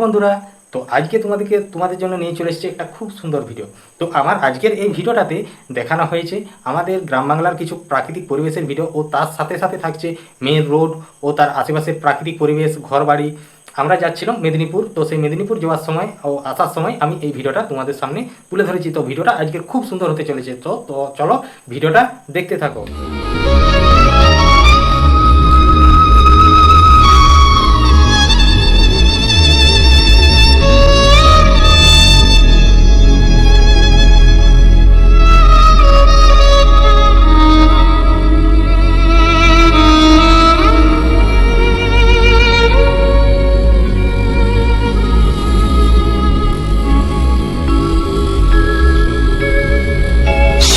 বন্ধুরা, তো আজকে তোমাদের জন্য নিয়ে চলে এসেছে একটা খুব সুন্দর ভিডিও। তো আমার আজকের এই ভিডিওটাতে দেখানো হয়েছে আমাদের গ্রাম বাংলার কিছু প্রাকৃতিক পরিবেশের ভিডিও, ও তার সাথে সাথে থাকছে মেন রোড ও তার আশেপাশের প্রাকৃতিক পরিবেশ, ঘরবাড়ি। আমরা যাচ্ছিলাম মেদিনীপুর, তো সেই মেদিনীপুর যাওয়ার সময় ও আসার সময় আমি এই ভিডিওটা তোমাদের সামনে তুলে ধরেছি। তো ভিডিওটা আজকের খুব সুন্দর হতে চলেছে। তো চলো ভিডিওটা দেখতে থাকো।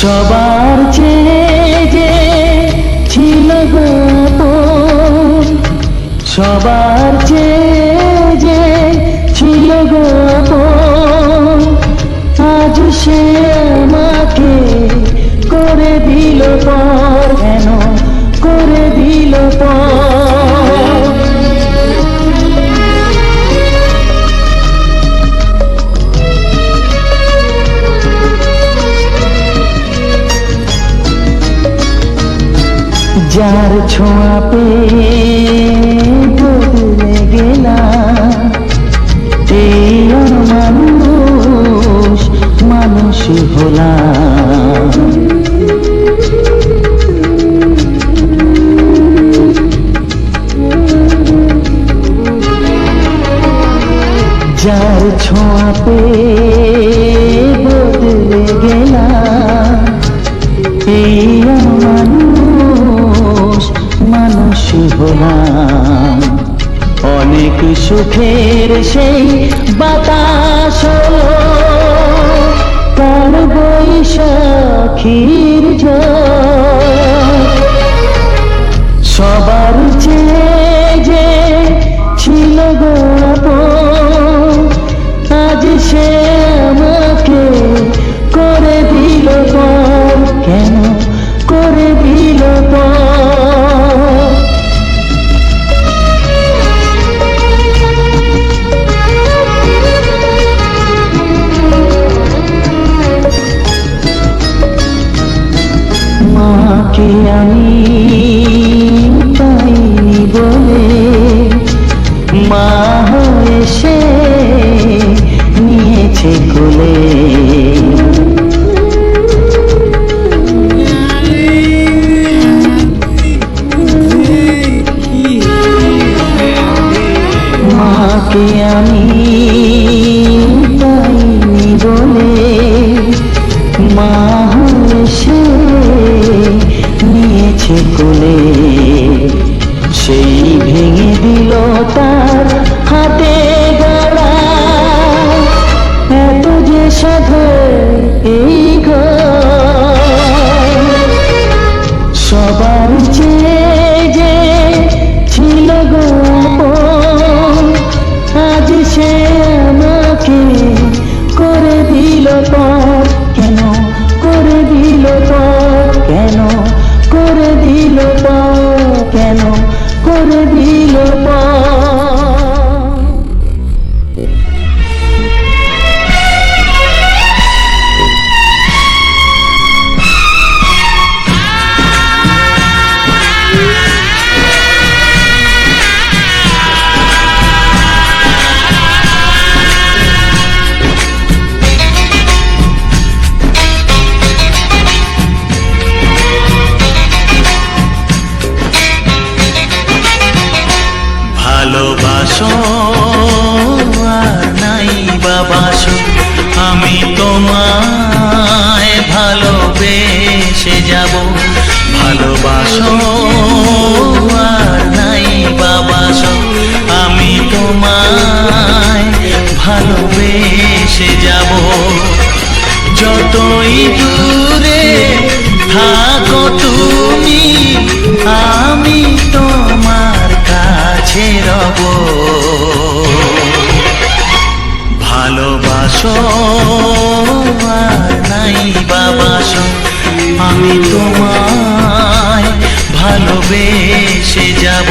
সবার চেয়ে যে ছিল গোপন, সবার চেয়ে যে ছিল গোপন, আজ সে আমাকে করে দিল পর, কেন করে দিল পর। যার ছোঁয়া পেয়ে বদলে গেলাম, এই মানুষ মানুষ হলাম। যার ছোঁয়া পেয়ে বদলে গেলাম, এই মানুষ হলাম। অনেক সুখের সেই বাতাস তার বৈশাখীর ঝড়, সবার চেয়ে যে ছিল গোপন, আজ সে আমাকে করে দিল পর, কেন করে দিল পর। মাকে আমি পাইনি বলে মা হয়ে সে নিয়েছে কোলে। মাকে আমি পাইনি বলে মা হয়ে সে নিয়েছে কোলে। সেই ভেঙে দিল তার হাতে গড়া, এত যে সাধে এই ঘর, সবার চেয়ে যে ছিল গোপন, আজ সে আমাকে করে দিল পর, কেন করে দিল পর, কেন করে দিল পর, কেন করে দিল পর। ভালোবাসো আর নাই বাবাসো, আমি তোমায় ভালোবেসে যাব। ভালোবাসো আর নাই বাবাসো, আমি তোমায় ভালোবেসে যাব। যতই দূরে থাকো তুমি, আমি তোমার কাছে রব। ভালোবাসো আর নাই বাবাসো, আমি তোমায় ভালোবেসে যাব।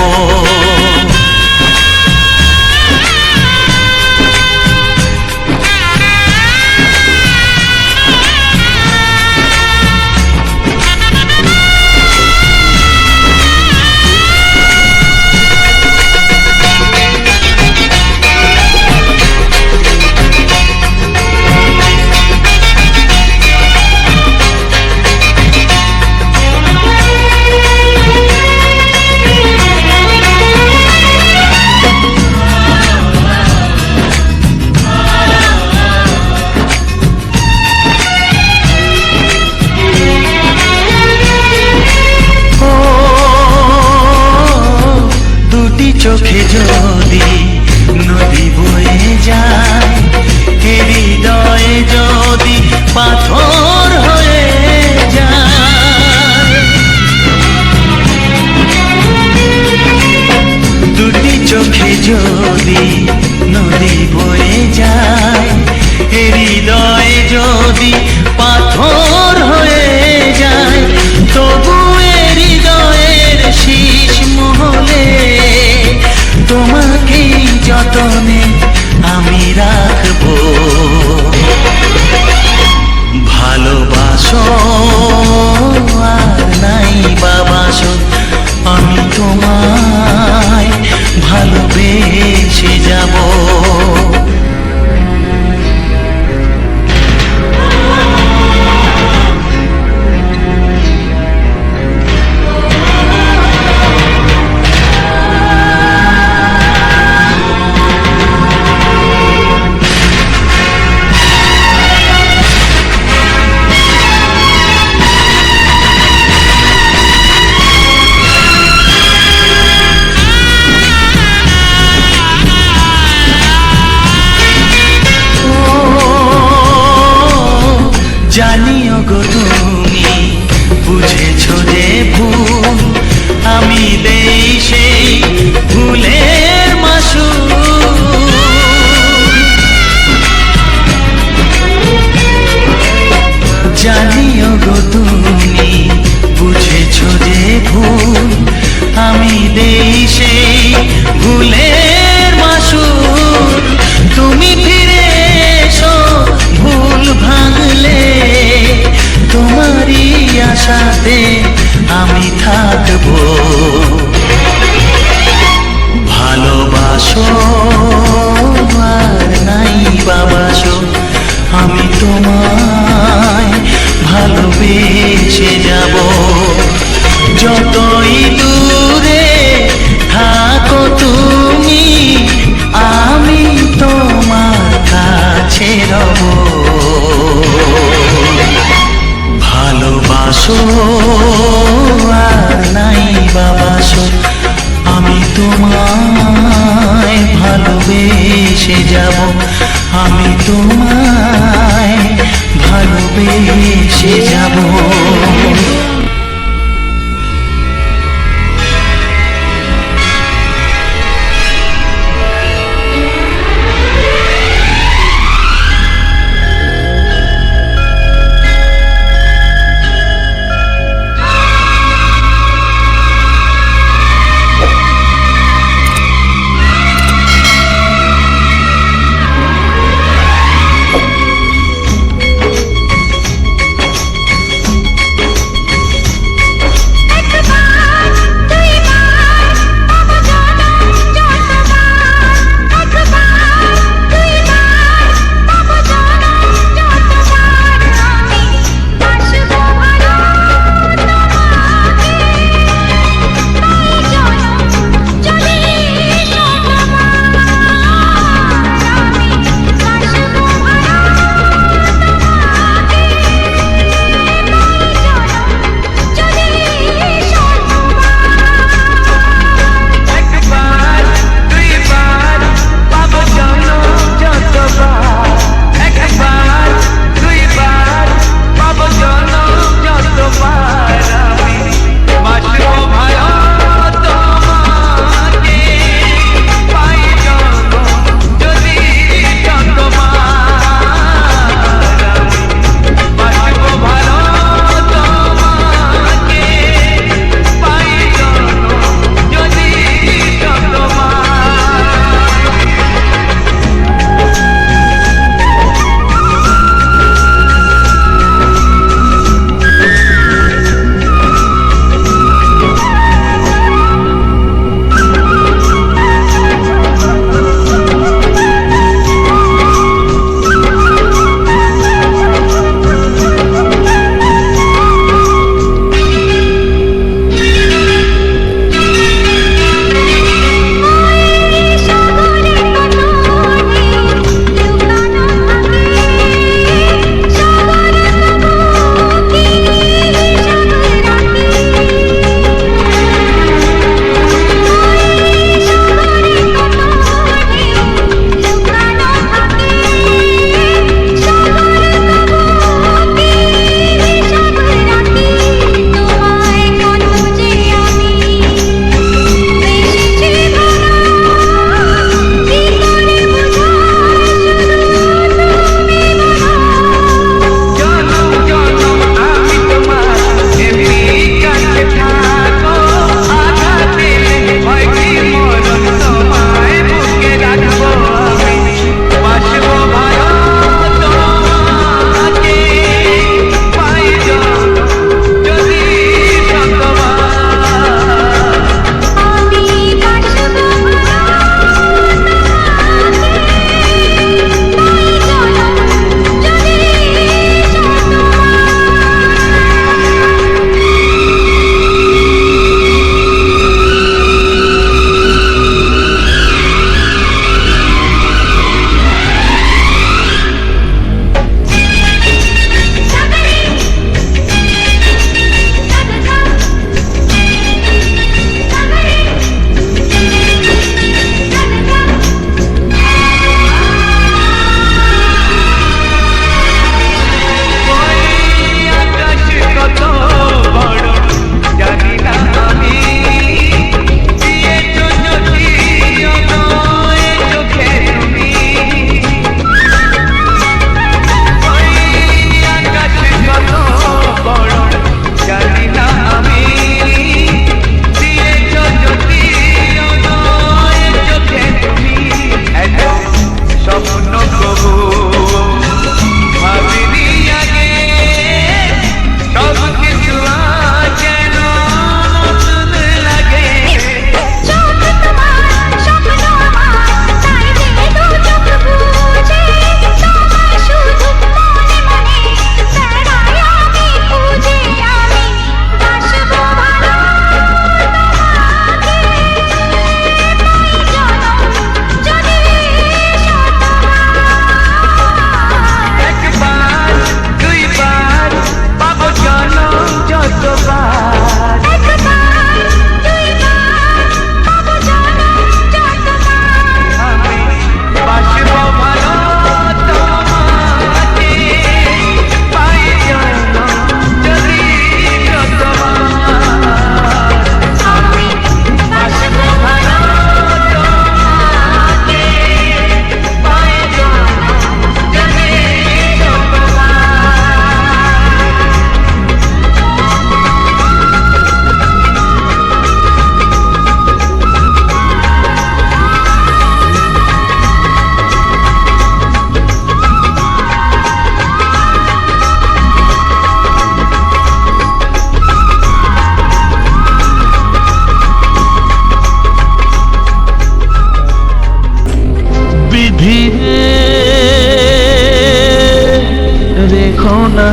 ভালোবেসে যাব, আমি তোমায় ভালোবেসে যাব।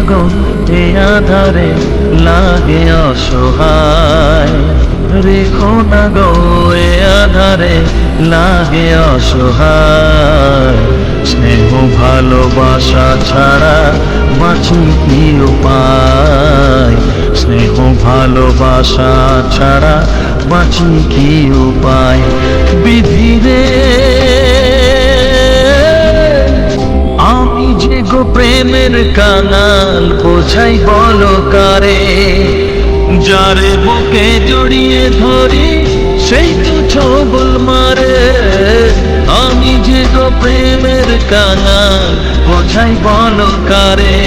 গো এ আধারে লাগে অসহায়, রেখো না গো এ আধারে লাগে অসহায়। স্নেহ ভালোবাসা ছাড়া বাঁচি কি উপায়, স্নেহ ভালোবাসা ছাড়া বাঁচি কি উপায়। বিধিরে আমি যে গো প্রেমের কাঙাল, বোঝাই বলো কারে, যারে বুকে জড়িয়ে ধরি সেই তো ছবল মারে। আমি যে গো প্রেমের কাঙাল, বোঝাই বলো কারে,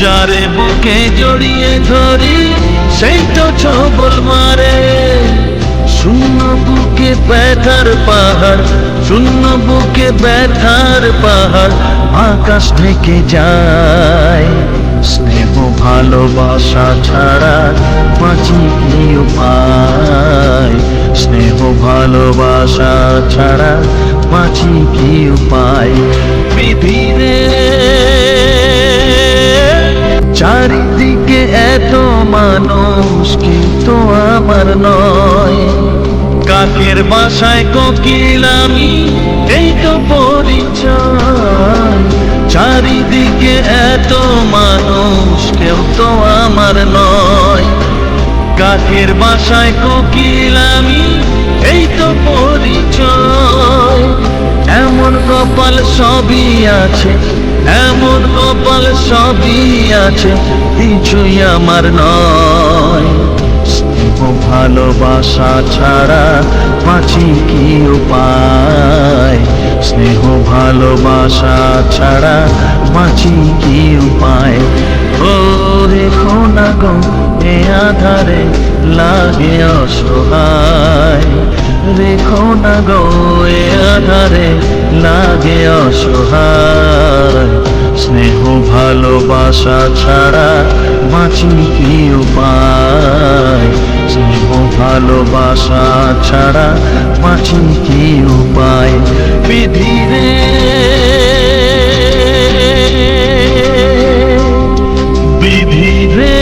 যারে বুকে জড়িয়ে ধরি সেই তো ছবল মারে। শূন্য বুকে ব্যথার পাহাড়, শূন্য বুকে ব্যথার পাহাড় আকাশ ঢেকে যায়। স্নেহ ভালোবাসা ছাড়া বাঁচি কি উপায়, স্নেহ ভালোবাসা ছাড়া বাঁচি কি উপায়। বিধিরে চারিদিকে এত মানুষ কিন্তু আমার নয়, কাকের বাসায় কোকিল আমি এই তো পরিচয়। চারিদিকে এত মানুষ কেউ তো আমার নয়, কাকের বাসায় কোকিল আমি এই তো পরিচয়। এমন কপাল সবই আছে, এমন কপাল সবই আছে, কিছুই আমার নয়। স্নেহ ভালোবাসা ছাড়া বাঁচি কি উপায়, স্নেহ ভালোবাসা ছাড়া বাঁচি কি উপায়। ও রেখো না গো এ আধারে লাগে অসহায়, রেখো না গো এ আধারে লাগে অসহায়। স্নেহ ভালোবাসা ছাড়া বাঁচি কি উপায়, স্নেহ ভালোবাসা ছাড়া বাঁচি কি উপায়। বিধিরে বিধিরে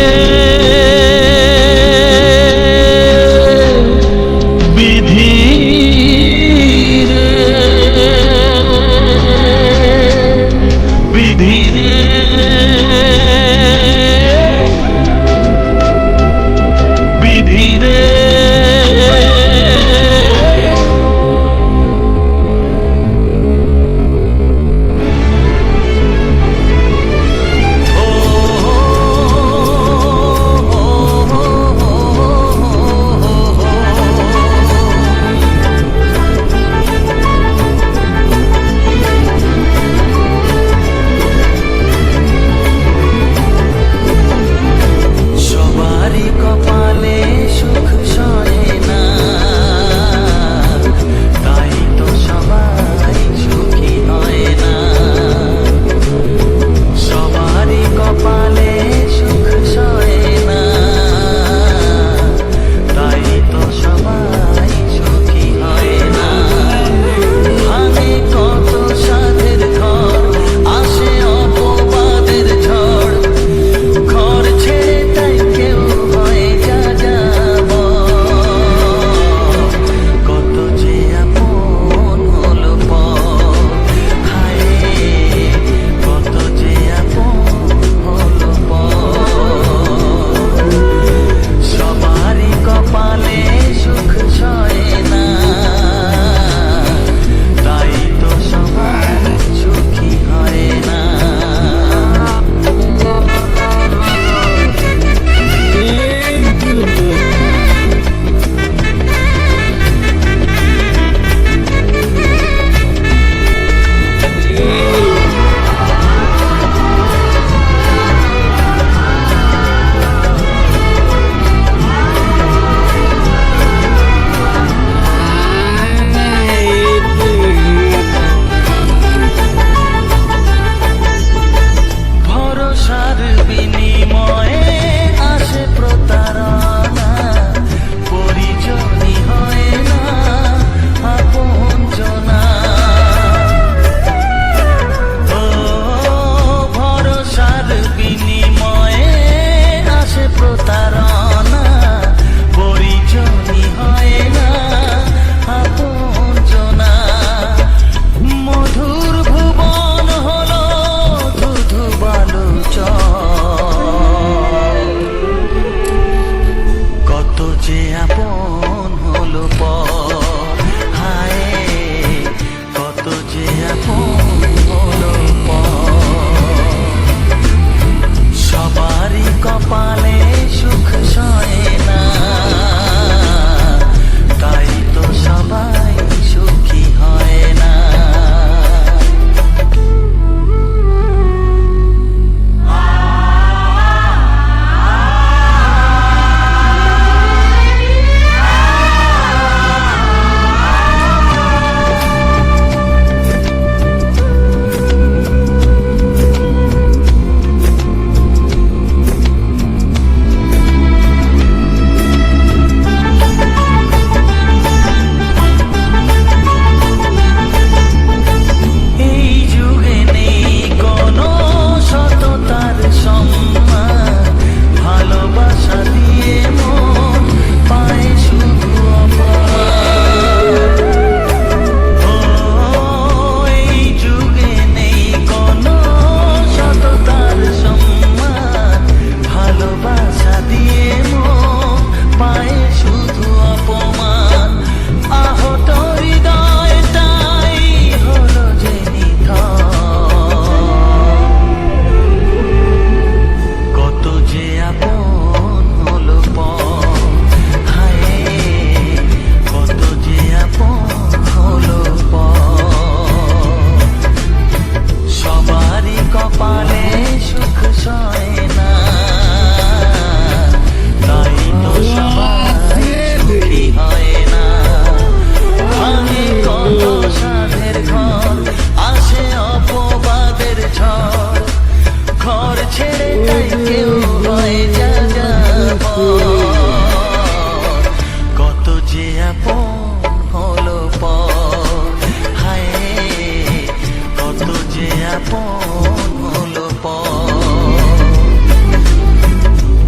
আপন হলো পর,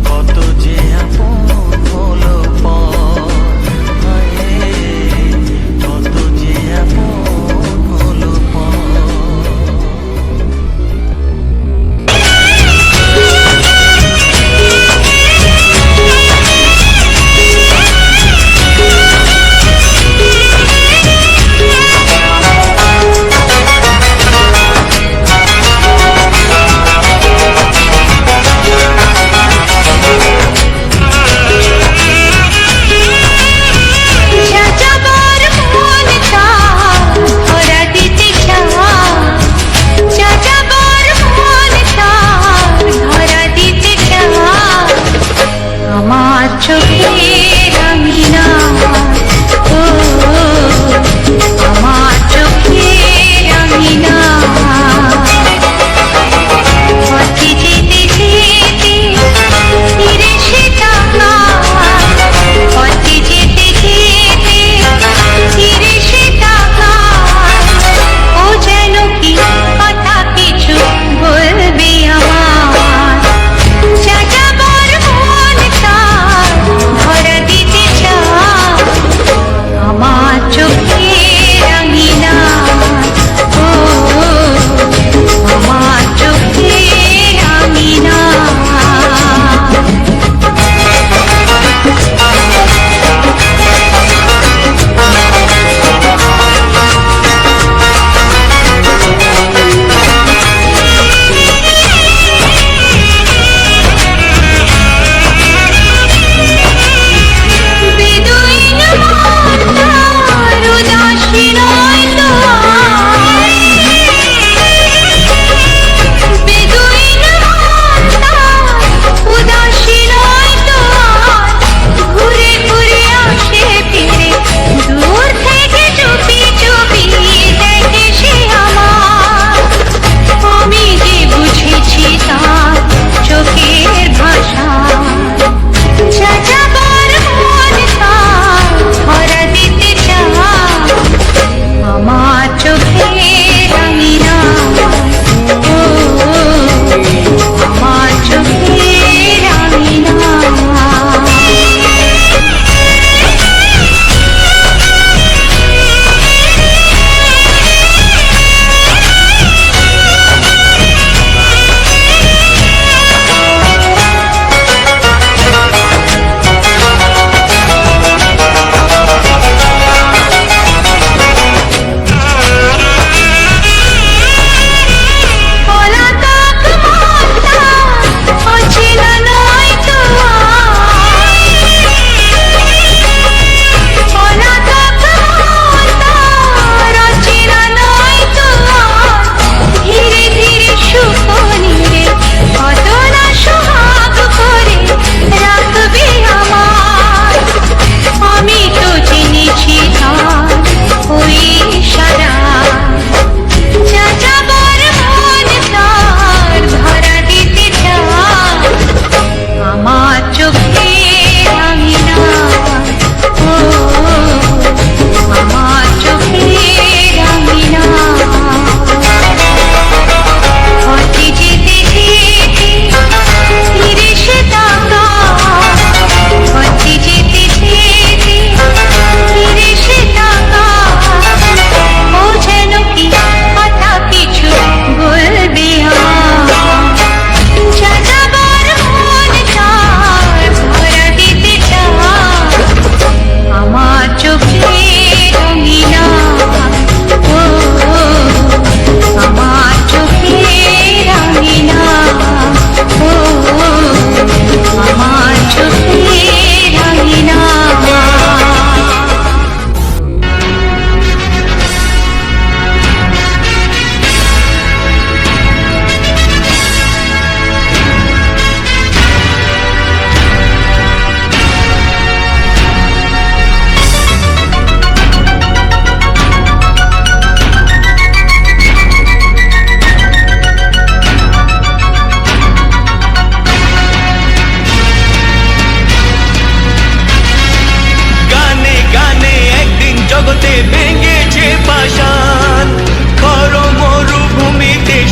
কত যে আপন হলো পর, হায়, কত যে আপন হলো পর।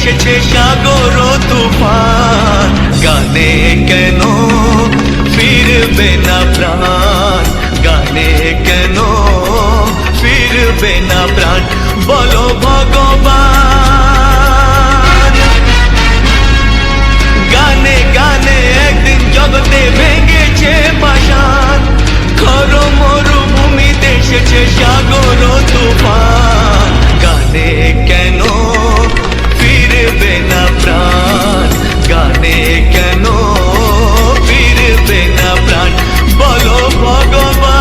এসেছে সাগর তুফান, গানে কেন ফিরবে না প্রাণ, গানে কেন ফিরবে না প্রাণ, বলো ভগবান। গানে গানে একদিন জগতে ভেঙেছে পাষাণ, খর মরুভূমিতে এসেছে সাগর তুফান, গানে কেন ফিরবে না প্রাণ, গানে কেন ফিরবে না প্রাণ, বলো ভগবান।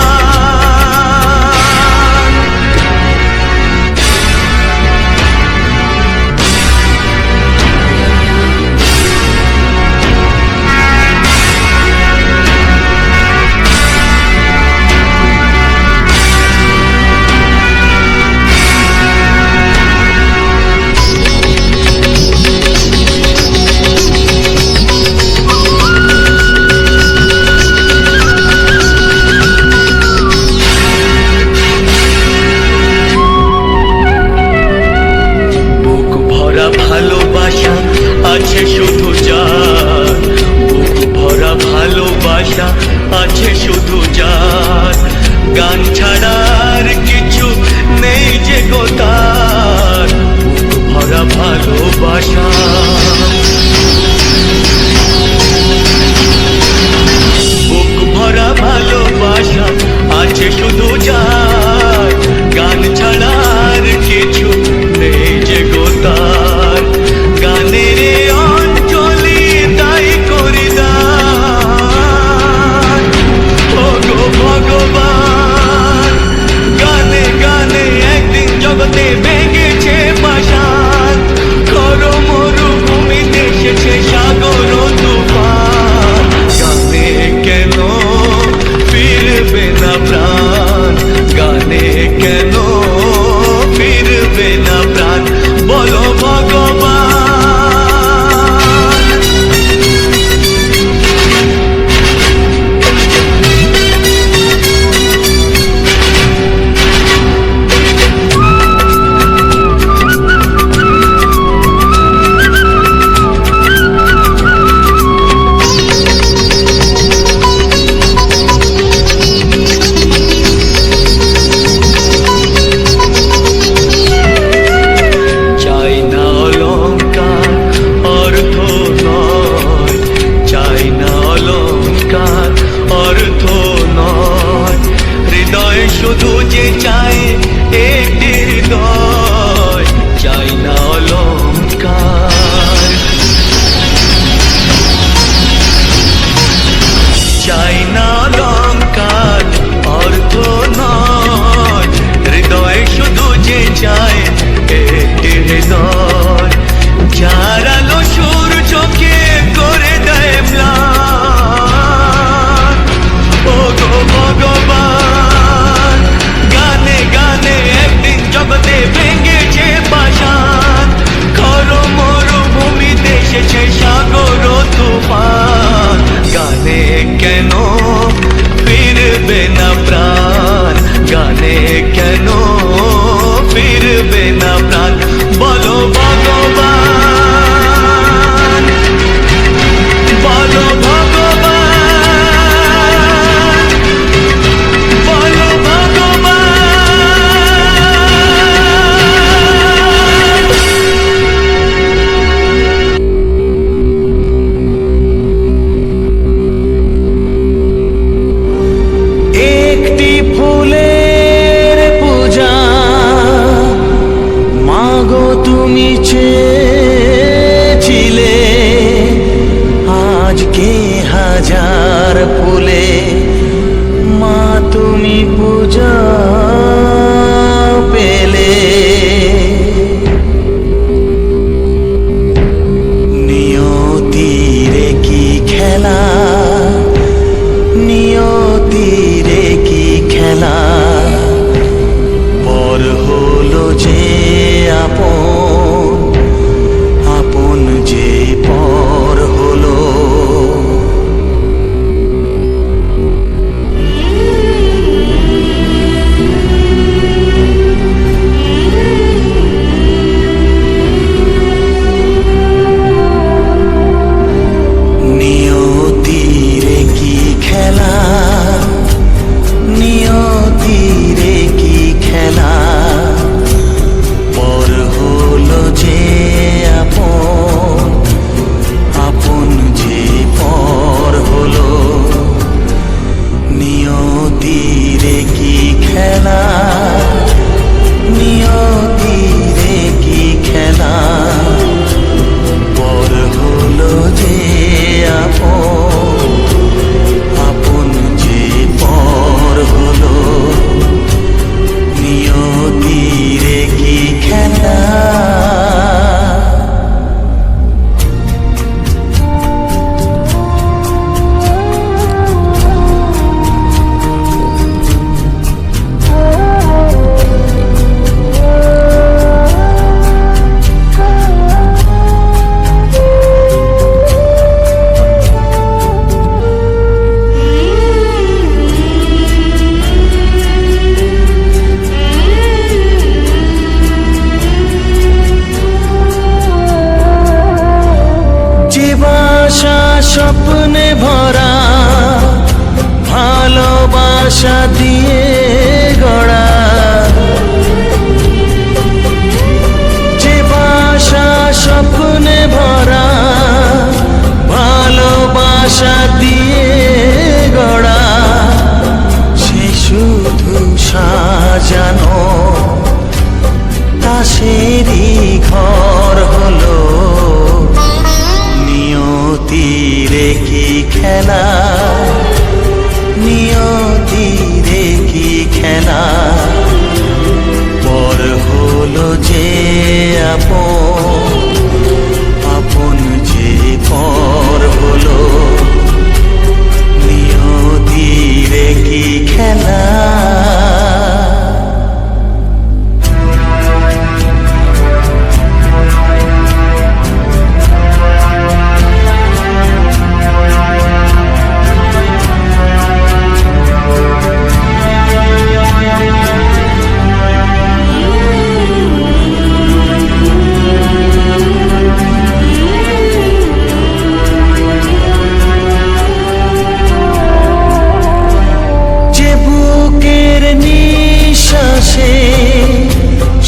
বুক ভরা ভালোবাসা আছে শুধু যার, বুক ভরা ভালোবাসা আছে শুধু যার, গান ছাড়ার কিছু নেই যে গো তার, বুক ভরা ভালোবাসা। বুক ভরা ভালোবাসা আছে শুধু যার, গান ছাড়ার কিছু নেই যে গো তার, গানের অঞ্জলি তাই করি দান, ও গো ভগবান। গানে গানে একদিন জগতে ভেঙেছে পাষাণ, খর মরুভূমিতে এসেছে সাগর তুফান, গানে কেন ফিরবে না প্রাণ, গানে কেন ফিরবে না প্রাণ, বলো ভগবান। চাই না অলংকার অর্থ নয়, চাই না অলংকার অর্থ নয়, হৃদয় শুধু যে চাই একটি হৃদয়, চাই না অলংকার, চাই না অলংকার অর্থ নয়, হৃদয় শুধু যে চায় একটি হৃদয়, যার আলো সূর্যকে করে দেয় ম্লান, ও গো ভগবান। গানে গানে একদিন জগতে ভেঙেছে পাষাণ, খর মরুভূমিতে এসেছে সাগর তুফান, গানে কেন ফিরবে না প্রাণ, গানে কেন ফিরবে না প্রাণ, বলো ভগবান, বলো ভগবান, বলো ভগবান। একটি ফুলের পূজা মাগো তুমি চেয়েছিলে, আজকে হাজার ফুলে মা তুমি পূজা পেলে, নিয়তিরে কি খেলা, নিয়তিরে কি খেলা, পর হলো যে আপন, আপন যে পর হলো। বাসা স্বপ্নে ভরা, ভালোবাসা দিয়ে গড়া, যে বাসা স্বপ্নে ভরা, ভালোবাসা দিয়ে গড়া, সে শুধু সাজানো তাসেরই ঘর হলো। নিয়তিরে কি খেলা, নিয়তিরে কি খেলা, পর হলো যে আপন, আপন যে পর হলো। নিয়তিরে কি খেলা।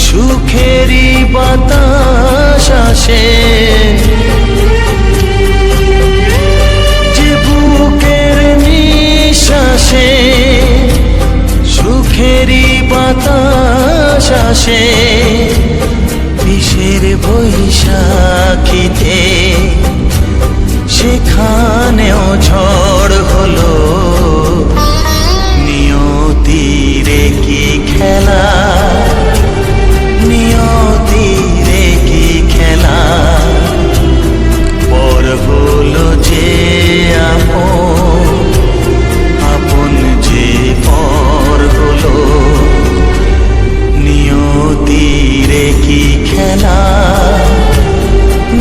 সুখেরই বাতাস আসে, যে বুকের নিঃশ্বাসে সুখেরই বাতাস আসে। বিষের বৈশাখীতে সেখানেও ঝড় হলো। নিয়তিরে কি খেলা, নিয়তিরে কি খেলা, পর হলো যে আপন, আপন যে পর হলো। নিয়তিরে কি খেলা,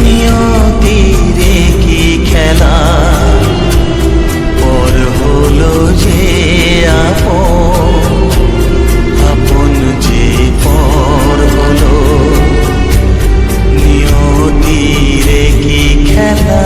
নিয়তিরে কি খেলা, পর হলো যে আপন, আপন যে পর হলো। নিয়তিরে কি খেলা।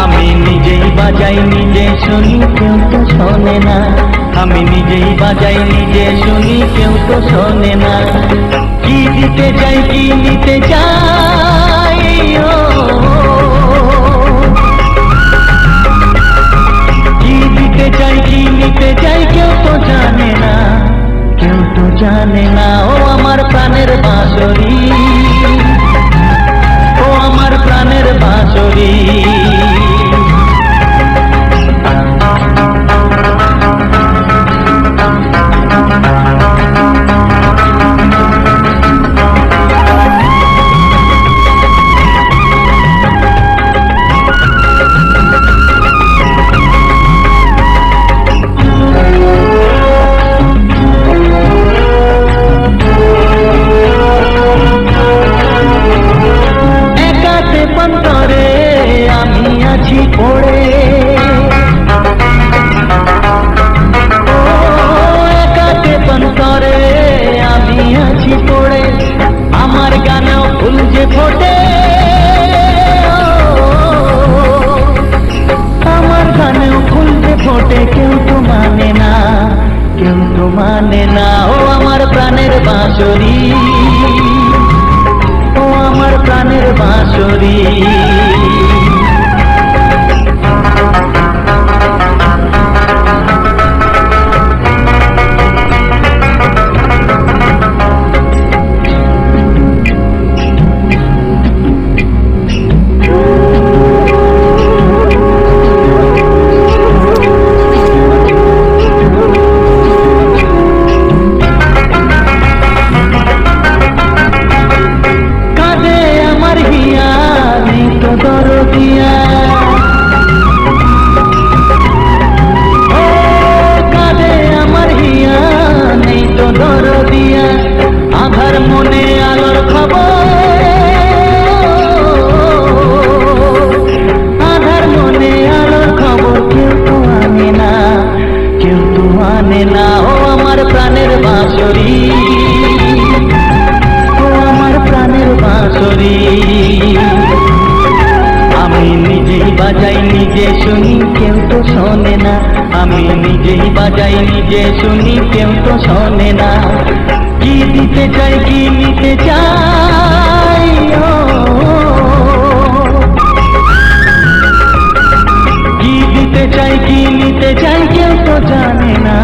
আমি নিজেই বাজাই নিজে শুনি, কেউ তো শোনে না। আমি নিজেই বাজাই নিজে শুনি, কেউ তো শোনে না। কি দিতে চাই, কি নিতে চাই, কি দিতে চাই, কি নিতে চাই, কেউ তো জানে না, কেউ তো জানে না। ও আমার প্রাণের বাঁশরি, ও আমার প্রাণের বাঁশরি। মানে না। ও আমার প্রাণের বাঁশরি, ও আমার প্রাণের বাঁশরি। নিজে শুনি কেউ তো শোনে না, আমি নিজেই বাজাই নিজে শুনি কেউ তো শোনে না। কি দিতে চাই কি নিতে চাই, ও কি দিতে চাই কি নিতে চাই কেউ তো জানে না,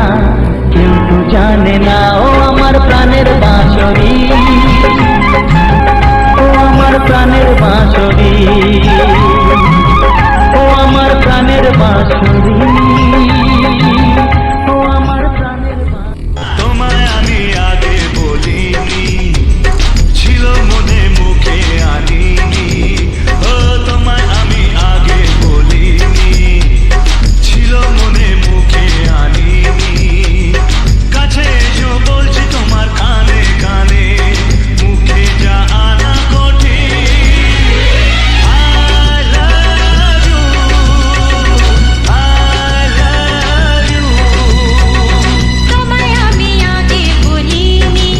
কেউ তো জানে না। ও আমার প্রাণের বাঁশরি, ও আমার প্রাণের বাঁশরি, ও আমার প্রাণের বাঁশরি, ও আমার প্রাণের বাঁশরি। তোমায় আমি আগে বলিনি, ছিল মনে মুখে আনিনি। ও তোমায় আমি আগে বলিনি, ছিল মনে মুখে আনিনি। কাছে এসো বলছি তোমার কানে কানে, মুখে যা আনা কঠিন। I love you, I love you। তোমায় আমি আগে বলিনি,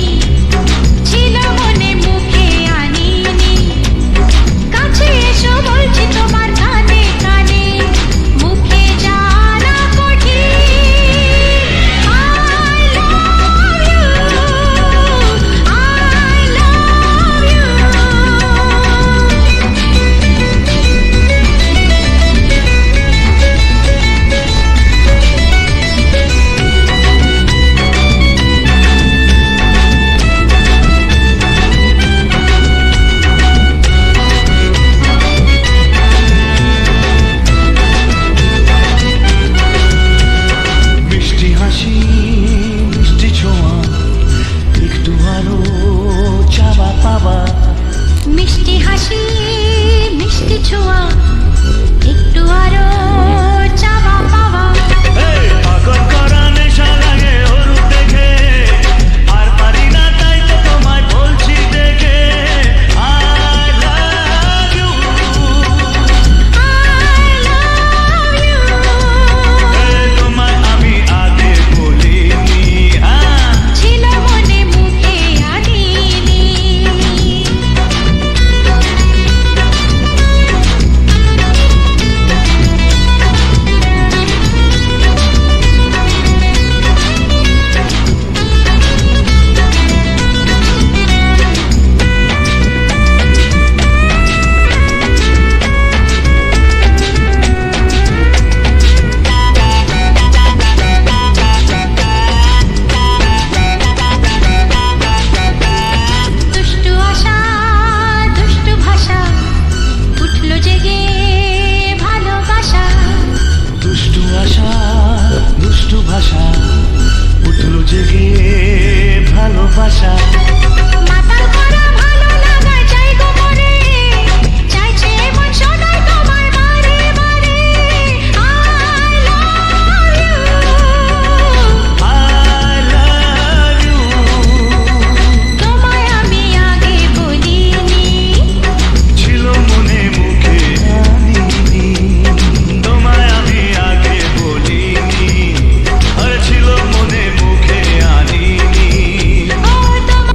ছিল মনে মুখে আনিনি। কাছে এসো বলছি তোমার কানে কানে, মুখে জানা কঠিন। I love you, মিষ্টি হাসি মিষ্টি ছোঁয়া, একটু আরো চাওয়া পাওয়া। মিষ্টি হাসি মিষ্টি ছোঁয়া, একটু আরো চাওয়া পাওয়া। এই পাগল করা নেশা লাগে ওর দেখে, আর পারি না তাই তো তোমায় বলছি দেখে। I love you, I love you, এই তোমায় আমি আগে বলিনি। ছিল মনে মুখে আনিনি। দুষ্টু আশা দুষ্টু ভাষা, উঠলো জেগে ভালোবাসা। দুষ্টু আশা দুষ্টু ভাষা, উঠলো জেগে ভালোবাসা। মাতাল করা ভালো লাগা চাই গো মরে, চাইছে মন সদাই তোমার বারে বারে। I love you, I love you, তোমায় আমি আগে বলিনি। ছিল মনে মুখে আনিনি। তোমায় আমি আগে বলিনি, আর ছিল মনে মুখে আনিনি। ও তোমার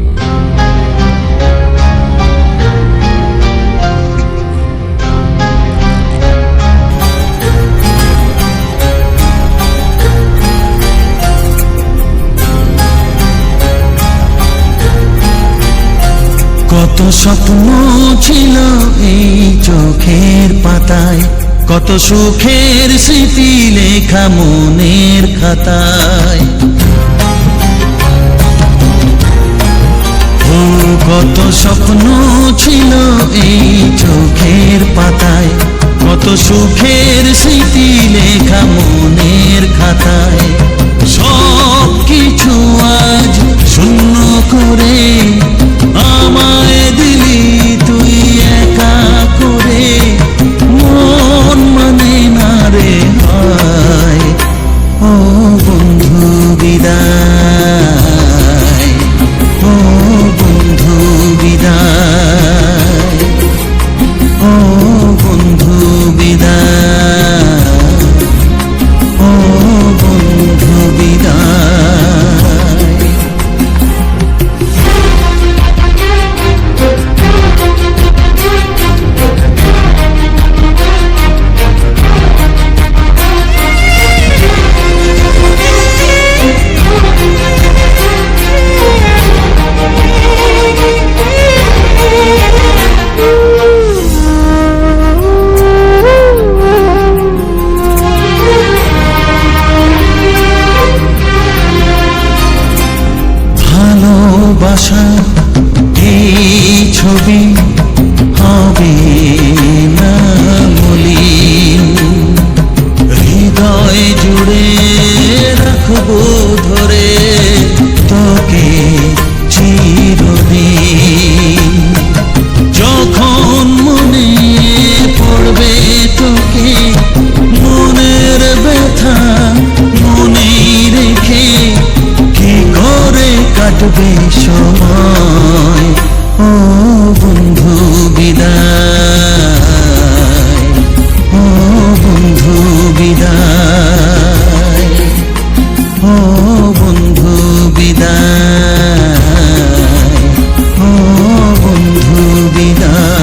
কত স্বপ্ন ছিল এই চোখের পাতায়, কত সুখের স্মৃতি লেখা মনের খাতায়। ও কত স্বপ্ন ছিল এই চোখের পাতায়, কত সুখের স্মৃতি লেখা মনের খাতায়। সব কিছু আজ শূন্য করে আমায় দিলি তুই একা করে, মন মানে না রে হায়। ও বন্ধু বিদায়, ও বন্ধু বিদায়, ও বন্ধু বিদায়, ও হৃদয় জুড়ে রাখবো ধরে তোকে চিরদিন। যখন মনে পড়বে তোকে, মনের ব্যথা মনেই রেখে কি করে কাটবে সময়। ও বন্ধু বিদায়, ও বন্ধু বিদায়, ও বন্ধু বিদায়, ও বন্ধু বিদায়।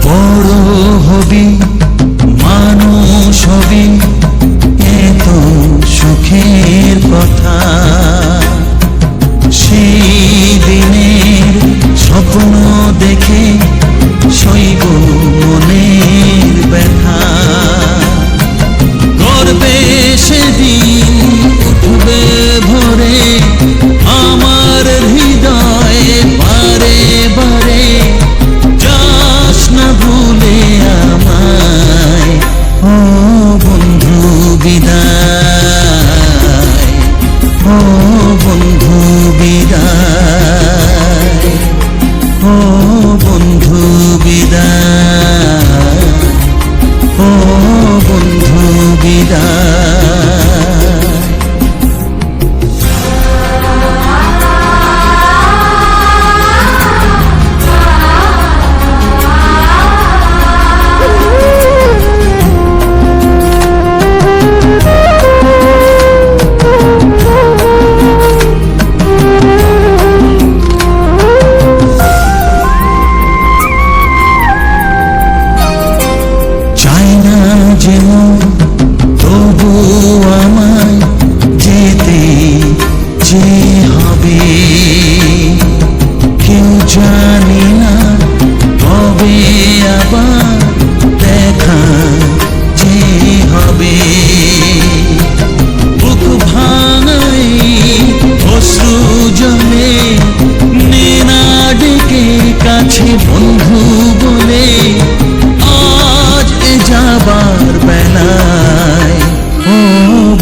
বড় হবি, মানুষ হবি, এত সুখের কথা। সেই দিনের স্বপ্ন দেখে সইব মনের ব্যথা। গর্বে সেদিন উঠবে ভরে আমার হৃদয়ে বারে বারে। যাস না ভুলে আমায়, ও বন্ধু বিদায়, ও বন্ধু বিদায়, ও বন্ধু বিদায়, ও বন্ধু বিদায়। চাই না যেমন তবু আমায় যেতে যে হবে। কেউ জানি না কবে আবার দেখা যে হবে। বুক ভাঙাই অশ্রু জলে নেনা ডেকে কাছে বন্ধু বলে। আজ এ যাবার বেলায়, ও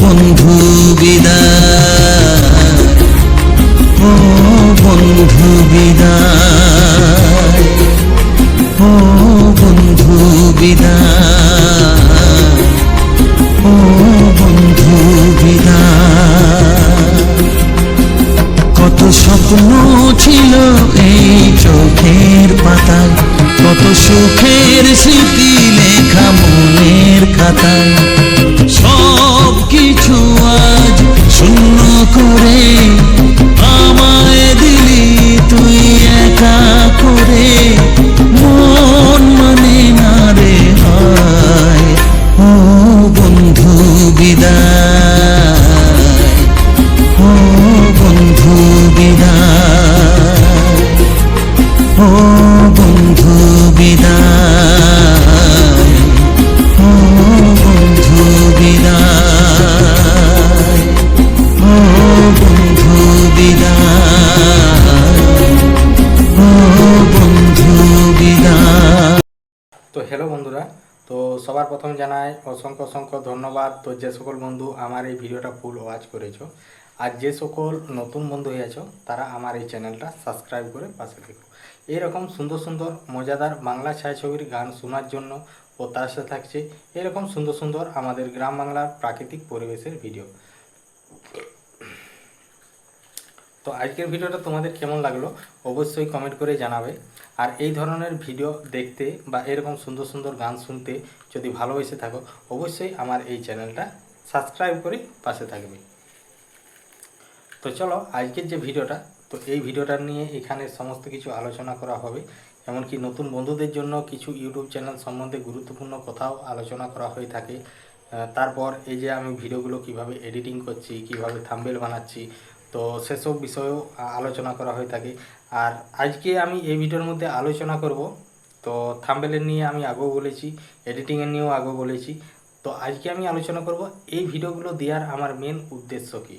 বন্ধু বিদায়, ও বন্ধু বিদায়, ও বন্ধু বিদায়, ও বন্ধু বিদায়। কত স্বপ্ন ছিল এই চোখের পাতায়, কত সুখের স্মৃতি লেখা মনের খাতায়। সব কিছু আজ শূন্য করে আমায় দিলি তুই একা করে। মন মানে না রে হয়, ও বন্ধু বিদায়, ও বন্ধু বিদায়, ও বন্ধু বিদায়, ও বন্ধু বিদায়, ও বন্ধু বিদায়, ও বন্ধু বিদায়। তো হ্যালো বন্ধুরা, তো সবার প্রথম জানাই অসংখ্য অসংখ্য ধন্যবাদ। তো যে সকল বন্ধু আমার এই ভিডিওটা ফুল ওয়াচ করেছো, আর যে সকল নতুন বন্ধু হয়েছো তারা আমার এই চ্যানেলটা সাবস্ক্রাইব করে পাশে থেকো। এরকম সুন্দর সুন্দর মজাদার বাংলা ছায়াছবির গান শোনার জন্য, ও তার সাথে থাকছে এরকম সুন্দর সুন্দর আমাদের গ্রাম বাংলার প্রাকৃতিক পরিবেশের ভিডিও। তো আজকের ভিডিওটা তোমাদের কেমন লাগলো অবশ্যই কমেন্ট করে জানাবে। আর এই ধরনের ভিডিও দেখতে বা এরকম সুন্দর সুন্দর গান শুনতে যদি ভালোবেসে থাকো, অবশ্যই আমার এই চ্যানেলটা সাবস্ক্রাইব করে পাশে থাকবে। তো চলো আজকের যে ভিডিওটা, তো এই ভিডিওটা নিয়ে এখানে সমস্ত কিছু আলোচনা করা হবে। এমনকি নতুন বন্ধুদের জন্য কিছু ইউটিউব চ্যানেল সম্বন্ধে গুরুত্বপূর্ণ কথাও আলোচনা করা হয়ে থাকে। তারপর এই যে আমি ভিডিওগুলো কিভাবে এডিটিং করছি, কিভাবে থাম্বনেল বানাচ্ছি, তো সেসব বিষয়েও আলোচনা করা হয়ে থাকে। আর আজকে আমি এই ভিডিওর মধ্যে আলোচনা করব, তো থাম্বনেল নিয়ে আমি আগেও বলেছি, এডিটিংয়ের নিয়েও আগেও বলেছি। তো আজকে আমি আলোচনা করব এই ভিডিওগুলো দেওয়ার আমার মেন উদ্দেশ্য কী,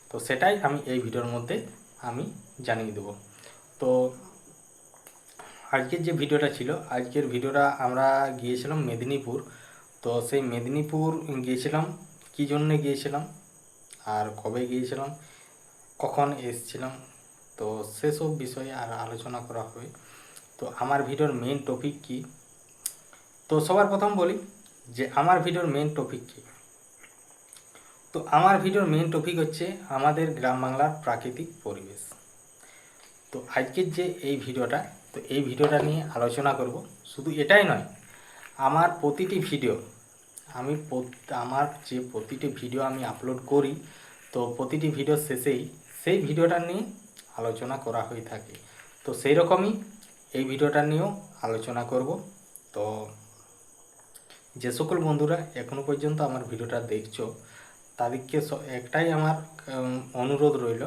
তো সেটাই আমি এই ভিডিওর মধ্যে আমি জানিয়ে দেব। তো আজকের যে ভিডিওটা ছিল, আজকের ভিডিওটা আমরা গিয়েছিলাম মেদিনীপুর। তো সেই মেদিনীপুর গিয়েছিলাম, কী জন্যে গিয়েছিলাম আর কবে গিয়েছিলাম, কখন এসেছিলাম, তো সেসব বিষয়ে আর আলোচনা করা হবে। তো আমার ভিডিওর মেন টপিক কী, তো সবার প্রথম বলি যে আমার ভিডিওর মেন টপিক কী। তো আমার ভিডিওর মেন টপিক হচ্ছে আমাদের গ্রাম বাংলার প্রাকৃতিক পরিবেশ। তো আজকের যে এই ভিডিওটা, তো এই ভিডিওটা নিয়ে আলোচনা করব। শুধু এটাই নয়, আমার প্রতিটি ভিডিও আমার যে প্রতিটি ভিডিও আমি আপলোড করি, তো প্রতিটি ভিডিওর শেষেই সেই ভিডিওটা নিয়ে আলোচনা করা হয়ে থাকে। তো সেই রকমই এই ভিডিওটা নিয়েও আলোচনা করব। তো যে সকল বন্ধুরা এখনও পর্যন্ত আমার ভিডিওটা দেখছো, তাদেরকে একটাই আমার অনুরোধ রইল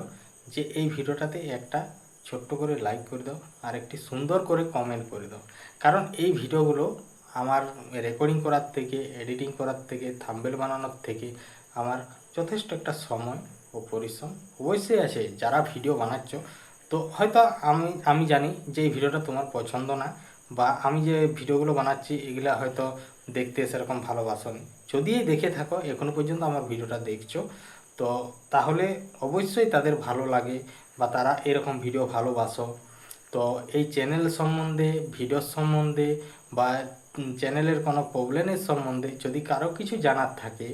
যে এই ভিডিওটাতে একটা ছোট্ট করে লাইক করে দাও আর একটি সুন্দর করে কমেন্ট করে দাও। কারণ এই ভিডিওগুলো আমার রেকর্ডিং করার থেকে, এডিটিং করার থেকে, থাম্বনেল বানানোর থেকে আমার যথেষ্ট একটা সময় ও পরিশ্রম অবশ্যই আছে। যারা ভিডিও বানাচ্ছ, তো হয়তো আমি জানি যে এই ভিডিওটা তোমার পছন্দ না, বা আমি যে ভিডিওগুলো বানাচ্ছি এগুলা হয়তো দেখতে সেরকম ভালোবাসনি। যদি দেখে থাকো, এখনো পর্যন্ত আমার ভিডিওটা দেখছো, তো তাহলে অবশ্যই তাদের ভালো লাগে বা তারা এরকম ভিডিও ভালোবাসো। তো এই চ্যানেল সম্বন্ধে, ভিডিওর সম্বন্ধে বা চ্যানেলের কোনো প্রবলেমের সম্বন্ধে যদি কারো কিছু জানার থাকে,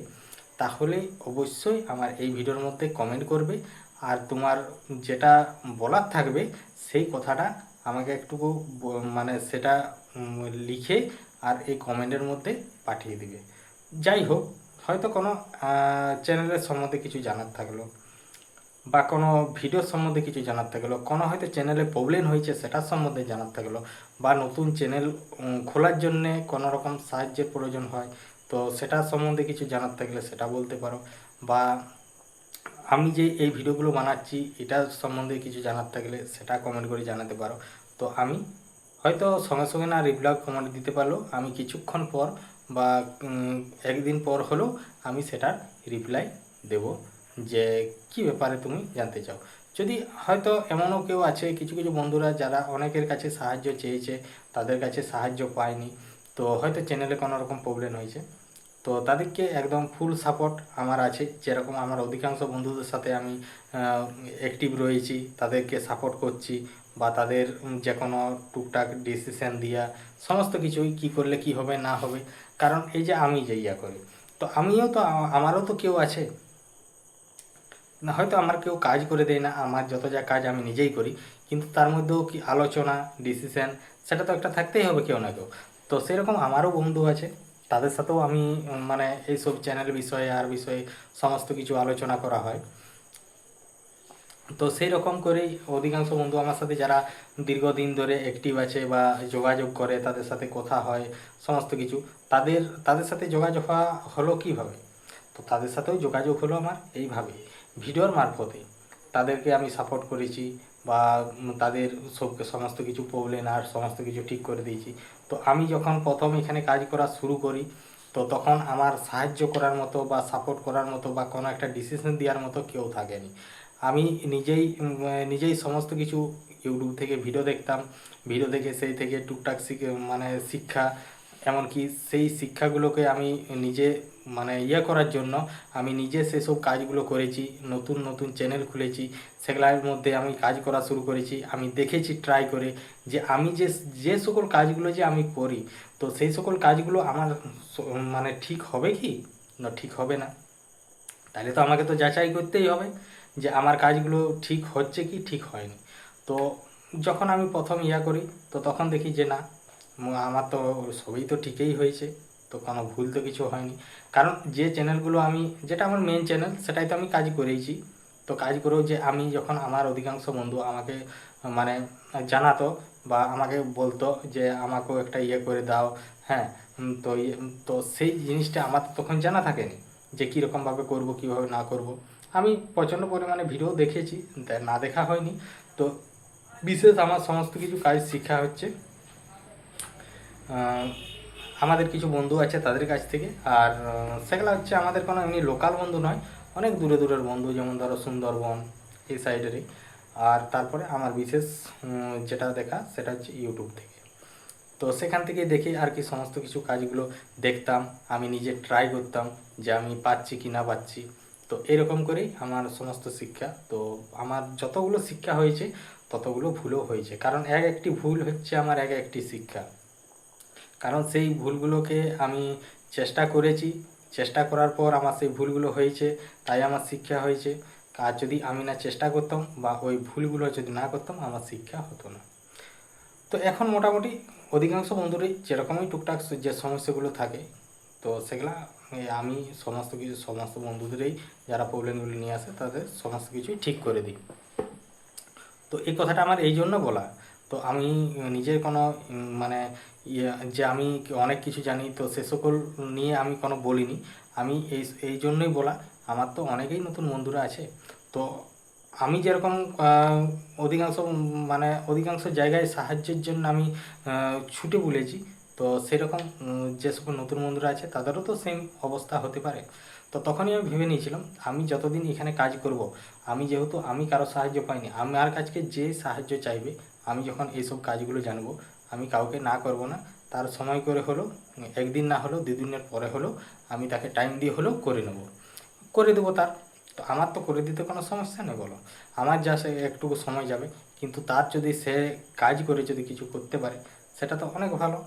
তাহলে অবশ্যই আমার এই ভিডিওর মধ্যে কমেন্ট করবে। আর তোমার যেটা বলার থাকবে সেই কথাটা আমাকে একটুকু মানে সেটা লিখে আর এই কমেন্টের মধ্যে পাঠিয়ে দিবে। যাই হোক, হয়তো কোনো চ্যানেলের সম্বন্ধে কিছু জানার থাকলো, বা কোনো ভিডিওর সম্বন্ধে কিছু জানার থাকলো, কোনো হয়তো চ্যানেলে প্রবলেম হয়েছে সেটার সম্বন্ধে জানার থাকলো, বা নতুন চ্যানেল খোলার জন্যে কোনো রকম সাহায্যের প্রয়োজন হয়, তো সেটার সম্বন্ধে কিছু জানার থাকলে সেটা বলতে পারো। বা আমি যে এই ভিডিওগুলো বানাচ্ছি এটার সম্বন্ধে কিছু জানার থাকলে সেটা কমেন্ট করে জানাতে পারো। তো আমি হয়তো সঙ্গে সঙ্গে না রিপ্লাই কমেন্ট দিতে পারলেও আমি কিছুক্ষণ পর বা একদিন পর হলেও আমি সেটার রিপ্লাই দেব, যে কি ব্যাপারে তুমি জানতে চাও। যদি হয়তো এমনও কেউ আছে, কিছু কিছু বন্ধুরা যারা অনেকের কাছে সাহায্য চেয়েছে, তাদের কাছে সাহায্য পায়নি, তো হয়তো চ্যানেলে কোনো রকম প্রবলেম হয়েছে, তো তাদেরকে একদম ফুল সাপোর্ট আমার আছে। যেরকম আমার অধিকাংশ বন্ধুদের সাথে আমি অ্যাক্টিভ রয়েছি, তাদেরকে সাপোর্ট করছি, বা তাদের যে কোনো টুকটাক ডিসিশান দিয়া সমস্ত কিছুই কী করলে কি হবে না হবে। কারণ এই যে আমি যে ইয়া করি, তো আমিও তো আমারও তো কেউ আছে না, হয়তো আমার কেউ কাজ করে দেয় না, আমার যত যা কাজ আমি নিজেই করি, কিন্তু তার মধ্যেও কি আলোচনা, ডিসিশান, সেটা তো একটা থাকতেই হবে কেউ না কেউ। তো সেরকম আমারও বন্ধু আছে, তাদের সাথেও আমি মানে এইসব চ্যানেল বিষয়ে আর বিষয়ে সমস্ত কিছু আলোচনা করা হয়। তো সেই রকম করেই অধিকাংশ বন্ধু আমার সাথে যারা দীর্ঘদিন ধরে অ্যাক্টিভ আছে বা যোগাযোগ করে, তাদের সাথে কথা হয় সমস্ত কিছু, তাদের সাথে যোগাযোগ হলো কীভাবে, তো তাদের সাথেও যোগাযোগ হলো আমার এইভাবে, ভিডিওর মারফতে। তাদেরকে আমি সাপোর্ট করেছি, বা তাদের সমস্ত কিছু প্রবলেম আর সমস্ত কিছু ঠিক করে দিয়েছি। তো আমি যখন প্রথম এখানে কাজ করা শুরু করি, তো তখন আমার সাহায্য করার মতো বা সাপোর্ট করার মতো বা কোনো একটা ডিসিশন দেওয়ার মতো কেউ থাকেনি। আমি নিজেই সমস্ত কিছু ইউটিউব থেকে ভিডিও দেখতাম, ভিডিও দেখে সেই থেকে টুকটাক মানে শিক্ষা, এমনকি সেই শিক্ষাগুলোকে আমি নিজে মানে করার জন্য আমি নিজে সেসব কাজগুলো করেছি, নতুন নতুন চ্যানেল খুলেছি, সেগুলোর মধ্যে আমি কাজ করা শুরু করেছি। আমি দেখেছি ট্রাই করে যে আমি যে সকল কাজগুলো যে আমি করি, তো সেই সকল কাজগুলো আমার মানে ঠিক হবে কি না ঠিক হবে না, তাহলে তো আমাকে তো যাচাই করতেই হবে যে আমার কাজগুলো ঠিক হচ্ছে কি ঠিক হয়নি। তো যখন আমি প্রথম করি, তো তখন দেখি যে না, আমার তো সবই তো ঠিকই হয়েছে, তো কোনো ভুল তো কিছু হয়নি। কারণ যে চ্যানেলগুলো যেটা আমার মেন চ্যানেল, সেটাই তো আমি কাজ করেইছি। তো কাজ করেও যে আমি যখন আমার অধিকাংশ বন্ধু আমাকে মানে জানাতো বা আমাকে বলতো যে আমাকেও একটা করে দাও, হ্যাঁ, তো সেই জিনিসটা আমার তো তখন জানা থাকেনি যে কীরকমভাবে করব, কীভাবে না করব। আমি প্রচণ্ড পরিমাণে ভিডিও দেখেছি, না দেখা হয়নি। তো বিশেষ আমার সমস্ত কিছু কাজ শিক্ষা হচ্ছে আমাদের কিছু বন্ধু আছে তাদের কাছ থেকে। আর সেগুলো হচ্ছে আমাদের কোনো এমনি লোকাল বন্ধু নয়, অনেক দূরে দূরের বন্ধু, যেমন ধরো সুন্দরবন এই সাইডেরই। আর তারপরে আমার বিশেষ যেটা দেখা সেটা হচ্ছে ইউটিউব থেকে। তো সেখান থেকে দেখে আর কি সমস্ত কিছু কাজগুলো দেখতাম, আমি নিজে ট্রাই করতাম যে আমি পাচ্ছি কি না পাচ্ছি। তো এরকম করেই আমার সমস্ত শিক্ষা। তো আমার যতগুলো শিক্ষা হয়েছে ততগুলো ভুলও হয়েছে, কারণ এক একটি ভুল হচ্ছে আমার এক একটি শিক্ষা। কারণ সেই ভুলগুলোকে আমি চেষ্টা করেছি, চেষ্টা করার পর আমার সেই ভুলগুলো হয়েছে, তাই আমার শিক্ষা হয়েছে। আর যদি আমি না চেষ্টা করতাম বা ওই ভুলগুলো যদি না করতাম, আমার শিক্ষা হতো না। তো এখন মোটামুটি অধিকাংশ বন্ধুরই যেরকমই টুকটাক যে সমস্যাগুলো থাকে, তো সেগুলা আমি সমস্ত বন্ধুদেরই যারা প্রবলেমগুলো নিয়ে আসে তাদের সমস্ত কিছুই ঠিক করে দিই। তো এই কথাটা আমার এই জন্য বলা, তো আমি নিজের কোনো মানে যে আমি অনেক কিছু জানি তো সে সকল নিয়ে আমি কোনো বলিনি। আমি এই জন্যই বলা, আমার তো অনেকেই নতুন বন্ধুরা আছে। তো আমি যেরকম অধিকাংশ জায়গায় সাহায্যের জন্য আমি ছুটে বলেছি, তো সেরকম যে সকল নতুন বন্ধুরা আছে তাদেরও তো সেম অবস্থা হতে পারে। তো তখনই আমি ভেবে নিয়েছিলাম আমি যতদিন এখানে কাজ করব, আমি যেহেতু আমি কারো সাহায্য পাইনি, আমার কাছকে যে সাহায্য চাইবে, আমি যখন এইসব কাজগুলো জানবো, আমি কাউকে না করব না। তার সময় করে হলো, একদিন না হলেও 2 দিনের পরে হলেও আমি তাকে টাইম দিয়ে হলেও করে দেবো তার। তো আমার তো করে দিতে কোনো সমস্যা নেই, বলো। আমার যা সে একটুকু সময় যাবে, কিন্তু তার যদি সে কাজ করে যদি কিছু করতে পারে, সেটা তো অনেক ভালো।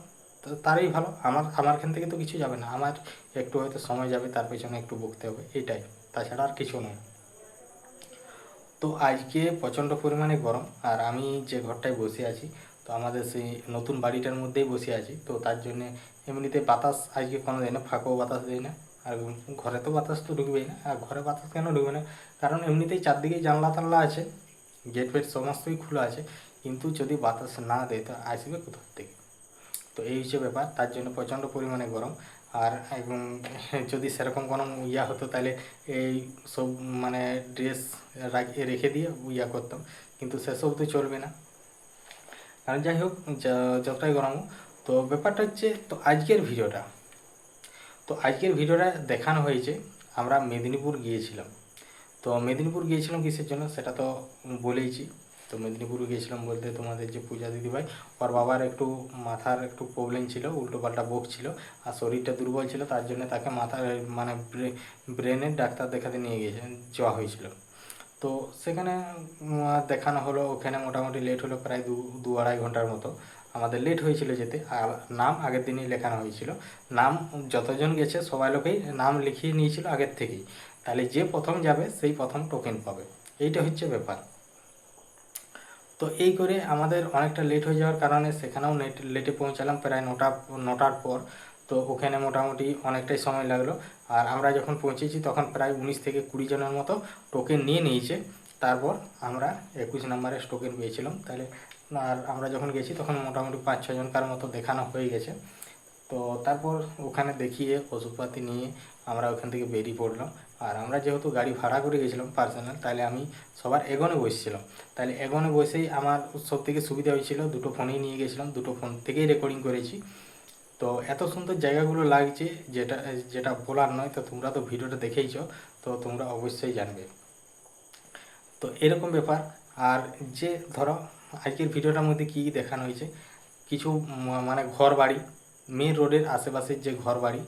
তো তারই ভালো, আমার এখান থেকে তো কিছু যাবে না, আমার একটু হয়তো সময় যাবে, তার পেছনে একটু বকতে হবে, এটাই, তাছাড়া আর কিছু নয়। তো আজকে প্রচণ্ড পরিমাণে গরম, আর আমি যে ঘরটায় বসে আছি, তো আমাদের সেই নতুন বাড়িটার মধ্যেই বসে আছি। তো তার জন্যে এমনিতে বাতাস আজকে কোনো দেয় না, ফাঁকাও বাতাস দেয় না। আর ঘরে তো বাতাস তো ঢুকবেই না, আর ঘরে বাতাস কেন ঢুকবে না, কারণ এমনিতেই চারদিকে জানলা টানলা আছে, গেট ফেট সমস্তই খোলা আছে, কিন্তু যদি বাতাস না দেয় তো আসবে কোথার থেকে। তো এই হচ্ছে ব্যাপার, তার জন্য প্রচণ্ড পরিমাণে গরম। আর যদি সেরকম কোনো ইয়া হতো তাহলে এই সব মানে ড্রেস রেখে দিয়ে করতাম, কিন্তু সেসব তো চলবে না। আর যাই হোক, যতটাই গরম হোক, তো ব্যাপারটা হচ্ছে, তো আজকের ভিডিওটা দেখানো হয়েছে আমরা মেদিনীপুর গিয়েছিলাম। তো মেদিনীপুর গিয়েছিলাম কিসের জন্য সেটা তো বলেইছি। তো মেদিনীপুর গিয়েছিলাম বলতে, তোমাদের যে পূজা দিদিভাই, ওর বাবার একটু মাথার একটু প্রবলেম ছিল, উল্টোপাল্টা বকছিল, আর শরীরটা দুর্বল ছিল, তার জন্য তাকে মাথার মানে ব্রেনের ডাক্তার দেখাতে নিয়ে যাওয়া হয়েছিল। তো সেখানে দেখানো হলো, ওখানে মোটামুটি লেট হলো প্রায় 2-2.5 ঘন্টার মতো আমাদের লেট হয়েছিল যেতে। আর নাম আগের দিনই লেখানো হয়েছিল, নাম যতজন গেছে সবাই লোকেই নাম লিখিয়ে নিয়েছিল আগের থেকেই, তাহলে যে প্রথম যাবে সেই প্রথম টোকেন পাবে, এইটা হচ্ছে ব্যাপার। তো এই করে আমাদের অনেকটা লেট হয়ে যাওয়ার কারণে সেখানেও লেটে পৌঁছালাম প্রায় 9টার পর। তো ওখানে মোটামুটি অনেকটাই সময় লাগলো। আর আমরা যখন পৌঁছেছি তখন প্রায় 19 থেকে 20 জনের মতো টোকেন নিয়ে নিয়েছে। তারপর আমরা 21 নম্বরের টোকেন পেয়েছিলাম, তাহলে আর আমরা যখন গেছি তখন মোটামুটি 5-6 জনকার মতো দেখানো হয়ে গেছে। তো তারপর ওখানে দেখিয়ে ওষুধপাতি নিয়ে আমরা ওখান থেকে বেরিয়ে পড়লাম। আর আমরা যেহেতু গাড়ি ভাড়া করে গেছিলাম পার্সোনাল, তাহলে আমি সবার এগোনে বসছিলাম, তাহলে এগোনে বসেই আমার সব থেকে সুবিধা হয়েছিল, দুটো ফোনেই নিয়ে গেছিলাম, দুটো ফোন থেকেই রেকর্ডিং করেছি। তো এত সুন্দর জায়গাগুলো লাগছে যেটা বলার নয়। তো তোমরা তো ভিডিওটা দেখেইছো, তো তোমরা অবশ্যই জানবে। তো এরকম ব্যাপার। আর যে ধরো আজকের ভিডিওটার মধ্যে কী দেখানো হয়েছে, কিছু মানে ঘর বাড়ি, মেন রোডের আশেপাশের যে ঘর বাড়ি,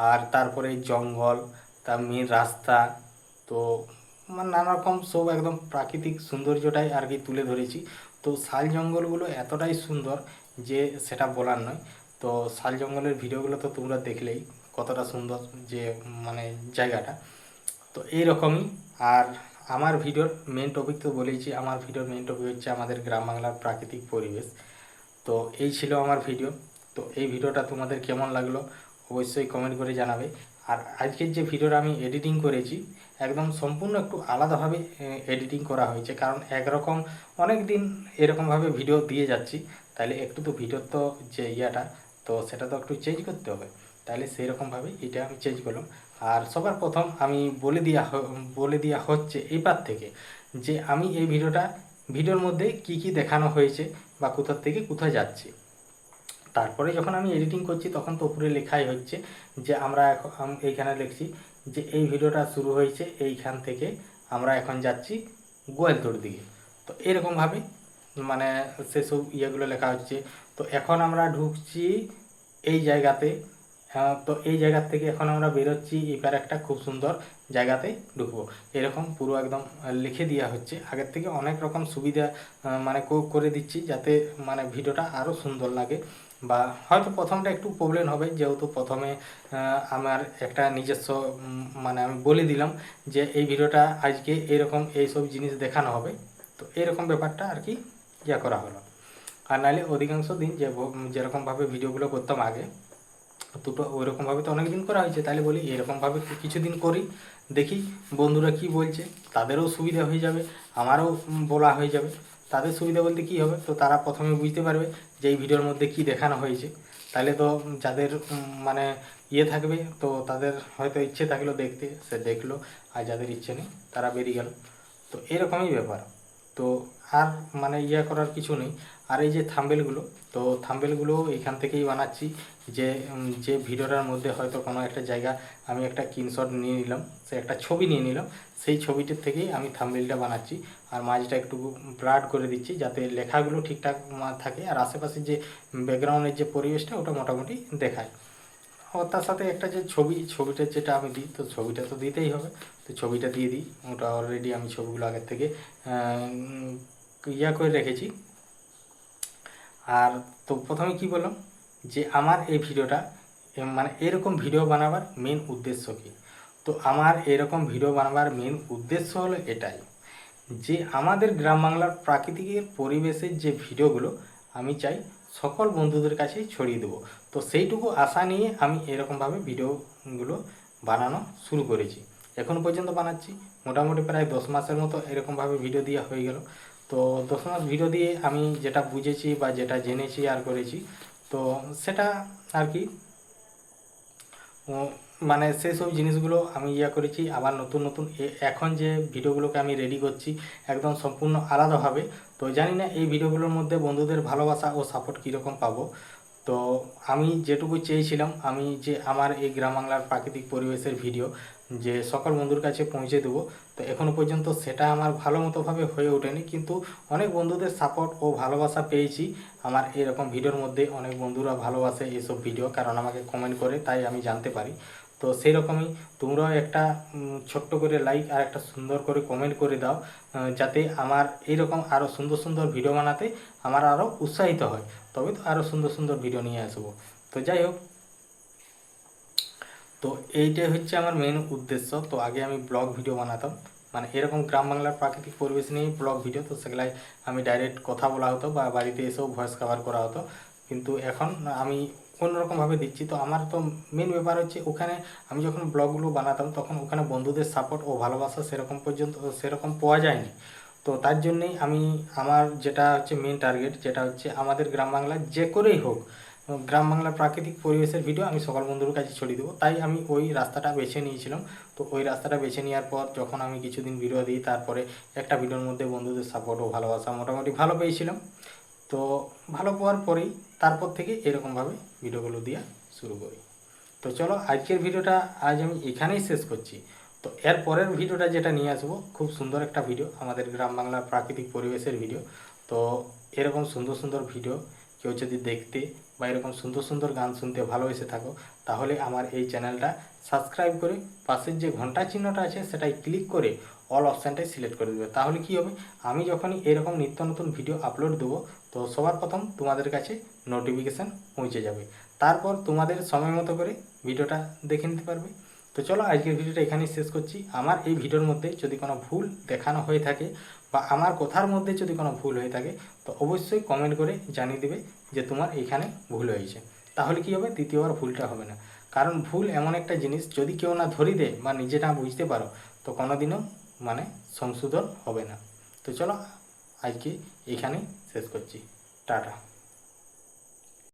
আর তারপরে জঙ্গল, তার মেন রাস্তা, তো মানে নানা রকম সব একদম প্রাকৃতিক সৌন্দর্যটাই আর কি তুলে ধরেছি। তো শাল জঙ্গলগুলো এতটাই সুন্দর যে সেটা বলার নয়। তো শাল জঙ্গলের ভিডিওগুলো তো তোমরা দেখলেই কতটা সুন্দর যে মানে জায়গাটা, তো এইরকমই। আর আমার ভিডিওর মেন টপিক তো বলেইছি, আমার ভিডিওর মেন টপিক হচ্ছে আমাদের গ্রাম বাংলার প্রাকৃতিক পরিবেশ। তো এই ছিল আমার ভিডিও। তো এই ভিডিওটা তোমাদের কেমন লাগলো অবশ্যই কমেন্ট করে জানাবে। আর আজকের যে ভিডিওটা আমি এডিটিং করেছি একদম সম্পূর্ণ একটু আলাদাভাবে এডিটিং করা হয়েছে, কারণ একরকম অনেক দিন এরকমভাবে ভিডিও দিয়ে যাচ্ছি, তাহলে একটু তো ভিডিওর তো যে তো সেটা তো একটু চেঞ্জ করতে হবে, তাহলে সেই রকমভাবে এটা আমি চেঞ্জ করলাম। আর সবার প্রথম আমি বলে দেওয়া হচ্ছে এইবার থেকে যে আমি এই ভিডিওর মধ্যে কি কি দেখানো হয়েছে বা কোথা থেকে কোথায় যাচ্ছি। তারপরে যখন আমি এডিটিং করছি তখন তো উপরে লেখাই হচ্ছে যে আমরা এখন এইখানে লিখছি যে এই ভিডিওটা শুরু হয়েছে এইখান থেকে, আমরা এখন যাচ্ছি গোয়ালতোড় দিকে। তো এরকমভাবে মানে সেসব ইয়েগুলো লেখা হচ্ছে। তো এখন আমরা ঢুকছি এই জায়গাতে। তো এই জায়গার থেকে এখন আমরা বেরোচ্ছি এবার একটা খুব সুন্দর জায়গাতে ঢুকবো, এরকম পুরো একদম লিখে দেওয়া হচ্ছে। আগের থেকে অনেক রকম সুবিধা মানে করে দিচ্ছি যাতে মানে ভিডিওটা আরও সুন্দর লাগে। বা হয়তো প্রথমটা একটু প্রবলেম হবে, যেহেতু প্রথমে আমার একটা নিজস্ব মানে আমি বলে দিলাম যে এই ভিডিওটা আজকে এরকম এইসব জিনিস দেখানো হবে। তো এরকম ব্যাপারটা আর কি ইয়া করা হলো। আর নাহলে অধিকাংশ দিন যেরকমভাবে ভিডিওগুলো করতাম আগে, দুটো ওইরকমভাবে তো অনেক দিন করা হয়েছে, তাহলে বলি এরকমভাবে কিছুদিন করি, দেখি বন্ধুরা কি বলছে, তাদেরও সুবিধা হয়ে যাবে, আমারও বলা হয়ে যাবে। তাদের সুবিধা বলতে কী হবে, তো তারা প্রথমে বুঝতে পারবে যে এই ভিডিওর মধ্যে কি দেখানো হয়েছে। তাহলে তো যাদের মানে ইয়ে থাকবে তো তাদের হয়তো ইচ্ছে থাকলো দেখতে, সে দেখলো, আর যাদের ইচ্ছে নেই তারা বেরিয়ে গেল। তো এরকমই ব্যাপার। তো আর মানে ইয়ে করার কিছু নেই। আর এই যে থাম্বেলগুলো, তো থাম্বেলগুলো এইখান থেকেই বানাচ্ছি। যে ভিডিওটার মধ্যে হয়তো কোনো একটা জায়গা আমি একটা স্ক্রিনশট নিয়ে নিলাম, সে একটা ছবি নিয়ে নিলাম, সেই ছবিটির থেকেই আমি থাম্বেলটা বানাচ্ছি। আর মাঝটা একটু ব্লাড করে দিচ্ছি যাতে লেখাগুলো ঠিকঠাক থাকে, আর আশেপাশে যে ব্যাকগ্রাউন্ডের যে পরিবেশটা ওটা মোটামুটি দেখায়। ও তার সাথে একটা যে ছবিটা যেটা আমি দিই, তো ছবিটা তো দিতেই হবে, তো ছবিটা দিয়ে দিই। ওটা অলরেডি আমি ছবিগুলো আগের থেকে ইয়া করে রেখেছি। আর তো প্রথমে কি বললাম যে আমার এই ভিডিওটা মানে এরকম ভিডিও বানাবার মেন উদ্দেশ্য কী। তো আমার এরকম ভিডিও বানাবার মেন উদ্দেশ্য হলো এটাই যে আমাদের গ্রাম বাংলার প্রাকৃতিকের পরিবেশের যে ভিডিওগুলো আমি চাই সকল বন্ধুদের কাছেই ছড়িয়ে দেবো। তো সেইটুকু আশা নিয়ে আমি এরকমভাবে ভিডিওগুলো বানানো শুরু করেছি। এখন পর্যন্ত বানাচ্ছি মোটামুটি প্রায় 10 মাসের মতো এরকমভাবে ভিডিও দেওয়া হয়ে গেল। তো 10 মাস ভিডিও দিয়ে আমি যেটা বুঝেছি বা যেটা জেনেছি আর করেছি, তো সেটা আর কি মানে সেসব জিনিসগুলো আমি ইয়া করেছি। আবার নতুন নতুন এখন যে ভিডিওগুলোকে আমি রেডি করছি একদম সম্পূর্ণ আলাদাভাবে। তো জানি না এই ভিডিওগুলোর মধ্যে বন্ধুদের ভালোবাসা ও সাপোর্ট কীরকম পাবো। তো আমি যেটুকু চেয়েছিলাম আমি যে আমার এই গ্রাম বাংলার প্রাকৃতিক পরিবেশের ভিডিও যে সকল বন্ধুর কাছে পৌঁছে দেবো, তো এখনও পর্যন্ত সেটা আমার ভালো মতোভাবে হয়ে ওঠেনি, কিন্তু অনেক বন্ধুদের সাপোর্ট ও ভালোবাসা পেয়েছি। আমার এরকম ভিডিওর মধ্যে অনেক বন্ধুরা ভালোবাসে এইসব ভিডিও, কারণ আমাকে কমেন্ট করে, তাই আমি জানতে পারি। তো সেই রকমই তোমরাও একটা ছোট্ট করে লাইক আর একটা সুন্দর করে কমেন্ট করে দাও, যাতে আমার এইরকম আরও সুন্দর সুন্দর ভিডিও বানাতে আমার আরও উৎসাহিত হয়, তবে তো আরও সুন্দর সুন্দর ভিডিও নিয়ে আসবো। তো যাই হোক, তো এইটাই হচ্ছে আমার মেন উদ্দেশ্য। তো আগে আমি ব্লগ ভিডিও বানাতাম, মানে এরকম গ্রাম বাংলার প্রাকৃতিক পরিবেশ নিয়েই ব্লগ ভিডিও, তো সেগুলাই আমি ডাইরেক্ট কথা বলা হতো বা বাড়িতে এসেও ভয়েস কভার করা হতো। কিন্তু এখন আমি অন্যরকমভাবে দিচ্ছি। তো আমার তো মেন ব্যাপার হচ্ছে ওখানে আমি যখন ব্লগগুলো বানাতাম তখন ওখানে বন্ধুদের সাপোর্ট ও ভালোবাসা সেরকম পাওয়া যায়নি। তো তার জন্যেই আমি আমার যেটা হচ্ছে মেন টার্গেট, যেটা হচ্ছে আমাদের গ্রাম বাংলার যে করেই হোক গ্রাম বাংলার প্রাকৃতিক পরিবেশের ভিডিও আমি সকল বন্ধুর কাছে ছড়িয়ে দেবো, তাই আমি ওই রাস্তাটা বেছে নিয়েছিলাম। তো ওই রাস্তাটা বেছে নেওয়ার পর যখন আমি কিছুদিন ভিডিও দিই, তারপরে একটা ভিডিওর মধ্যে বন্ধুদের সাপোর্ট ও ভালোবাসা মোটামুটি ভালো পেয়েছিলাম। তো ভালো পাওয়ার পরেই তারপর থেকে এরকমভাবে ভিডিওগুলো দেওয়া শুরু করি। তো চলো আজকের ভিডিওটা আজ আমি এখানেই শেষ করছি। তো এর পরের ভিডিওটা যেটা নিয়ে আসবো খুব সুন্দর একটা ভিডিও, আমাদের গ্রাম বাংলার প্রাকৃতিক পরিবেশের ভিডিও। তো এরকম সুন্দর সুন্দর ভিডিও কেউ যদি দেখতে বা এরকম সুন্দর সুন্দর গান শুনতে ভালোবেসে থাকো, তাহলে আমার এই চ্যানেলটা সাবস্ক্রাইব করে পাশের যে ঘন্টা চিহ্নটা আছে সেটাই ক্লিক করে অল অপশানটাই সিলেক্ট করে দেবে। তাহলে কি হবে, আমি যখনই এরকম নিত্য নতুন ভিডিও আপলোড দেবো তো সবার প্রথম তোমাদের কাছে নোটিফিকেশান পৌঁছে যাবে। তারপর তোমাদের সময় মতো করে ভিডিওটা দেখে নিতে পারবে। তো চলো আজকের ভিডিওটা এখানেই শেষ করছি। আমার এই ভিডিওর মধ্যে যদি কোনো ভুল দেখানো হয়ে থাকে বা আমার কথার মধ্যে যদি কোনো ভুল হয়ে থাকে, তো অবশ্যই কমেন্ট করে জানিয়ে দেবে যে তোমার এইখানে ভুল হয়েছে। তাহলে কি হবে, দ্বিতীয়বার ভুলটা হবে না। কারণ ভুল এমন একটা জিনিস, যদি কেউ না ধরিয়ে দেয় বা নিজে না বুঝতে পারো তো কোনোদিনও মানে সংশোধন হবে না। তো চলো আজকে এইখানেই শেষ করছি, টাটা।